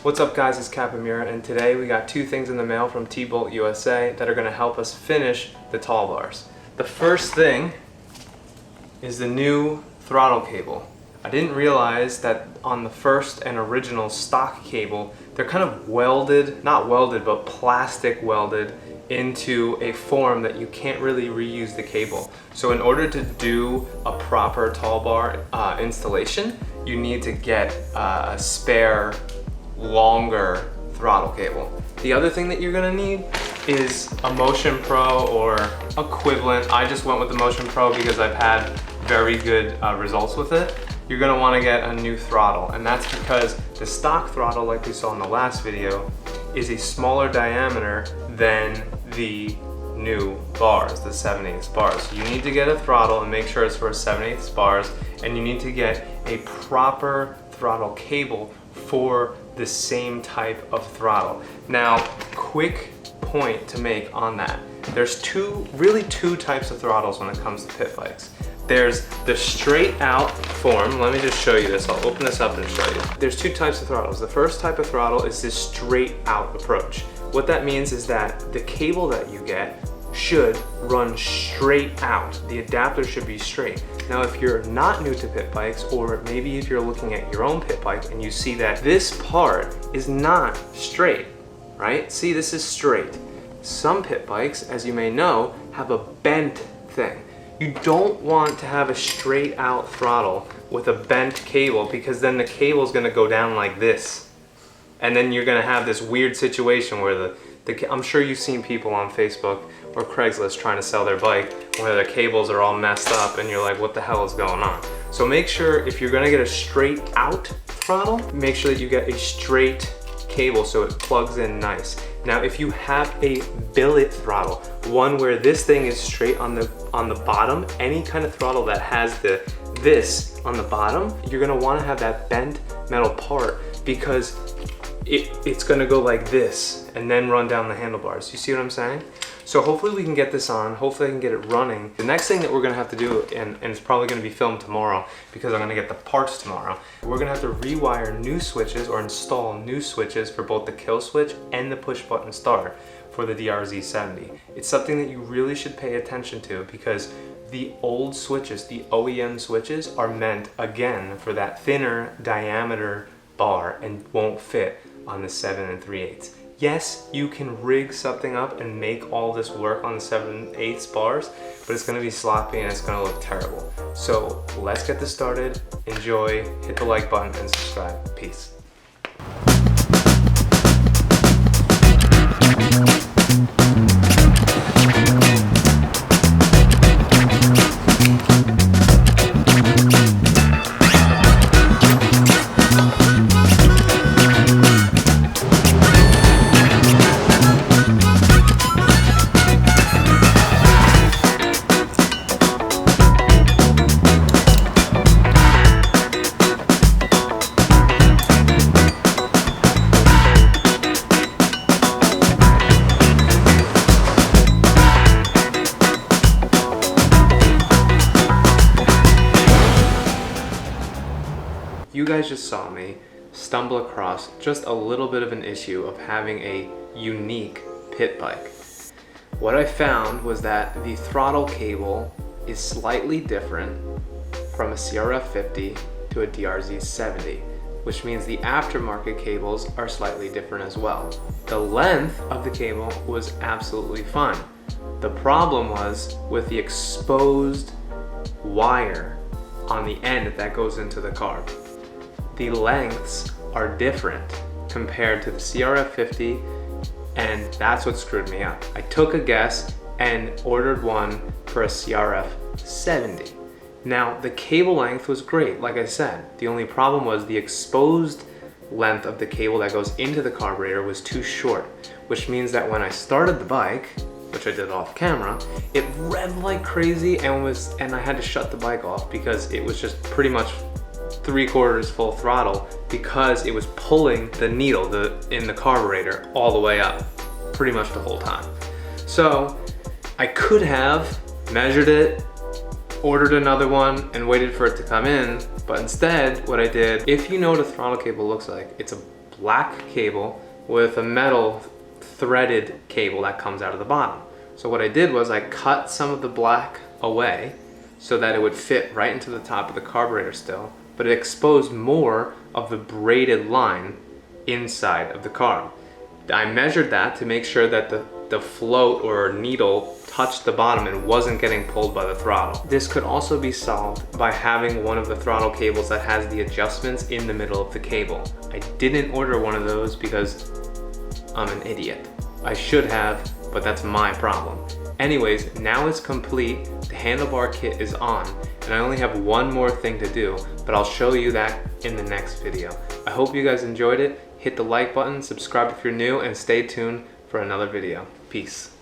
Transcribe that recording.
What's up guys, it's Capamira, and today we got two things in the mail from T-Bolt USA that are going to help us finish the tall bars. The first thing is the new throttle cable. I didn't realize that on the first and original stock cable, they're kind of welded, not welded, but plastic welded into a form that you can't really reuse the cable. So in order to do a proper tall bar installation, you need to get a spare, longer throttle cable. The other thing that you're gonna need is a Motion Pro or equivalent. I just went with the Motion Pro because I've had very good results with it. You're gonna wanna get a new throttle, and that's because the stock throttle, like we saw in the last video, is a smaller diameter than the new bars, the 7/8 bars. So you need to get a throttle and make sure it's for 7/8 bars, and you need to get a proper throttle cable for the same type of throttle. Now, quick point to make on that. There's really two types of throttles when it comes to pit bikes. There's the straight out form. Let me just show you this. I'll open this up and show you. There's two types of throttles. The first type of throttle is this straight out approach. What that means is that the cable that you get should run straight out. The adapter should be straight. Now, if you're not new to pit bikes, or maybe if you're looking at your own pit bike and you see that this part is not straight, right? See, this is straight. Some pit bikes, as you may know, have a bent thing. You don't want to have a straight out throttle with a bent cable, because then the cable is going to go down like this. And then you're going to have this weird situation where I'm sure you've seen people on Facebook or Craigslist trying to sell their bike where their cables are all messed up and you're like, what the hell is going on? So make sure if you're going to get a straight out throttle, make sure that you get a straight cable so it plugs in nice. Now, if you have a billet throttle, one where this thing is straight on the bottom, any kind of throttle that has this on the bottom, you're gonna wanna have that bent metal part, because it's gonna go like this and then run down the handlebars. You see what I'm saying? So hopefully we can get this on, hopefully I can get it running. The next thing that we're gonna have to do, and it's probably gonna be filmed tomorrow because I'm gonna get the parts tomorrow, we're gonna have to rewire new switches or install new switches for both the kill switch and the push button start for the DRZ70. It's something that you really should pay attention to, because the old switches, the OEM switches, are meant, again, for that thinner diameter bar and won't fit on the 7 3/8. Yes, you can rig something up and make all this work on the 7/8 bars, but it's gonna be sloppy and it's gonna look terrible. So let's get this started. Enjoy, hit the like button and subscribe. Peace. You guys just saw me stumble across just a little bit of an issue of having a unique pit bike. What I found was that the throttle cable is slightly different from a CRF50 to a DRZ70, which means the aftermarket cables are slightly different as well. The length of the cable was absolutely fine. The problem was with the exposed wire on the end that goes into the carb. The lengths are different compared to the CRF50, and that's what screwed me up. I took a guess and ordered one for a CRF70. Now, the cable length was great, like I said. The only problem was the exposed length of the cable that goes into the carburetor was too short, which means that when I started the bike, which I did off camera, it revved like crazy and I had to shut the bike off because it was just pretty much 3/4 full throttle, because it was pulling the needle in the carburetor all the way up pretty much the whole time. So I could have measured it, ordered another one, and waited for it to come in, but instead what I did, if you know what a throttle cable looks like, it's a black cable with a metal threaded cable that comes out of the bottom. So what I did was I cut some of the black away so that it would fit right into the top of the carburetor still, but it exposed more of the braided line inside of the carb. I measured that to make sure that the float or needle touched the bottom and wasn't getting pulled by the throttle. This could also be solved by having one of the throttle cables that has the adjustments in the middle of the cable. I didn't order one of those because I'm an idiot. I should have, but that's my problem. Anyways, now it's complete, the handlebar kit is on, and I only have one more thing to do, but I'll show you that in the next video. I hope you guys enjoyed it. Hit the like button, subscribe if you're new, and stay tuned for another video. Peace.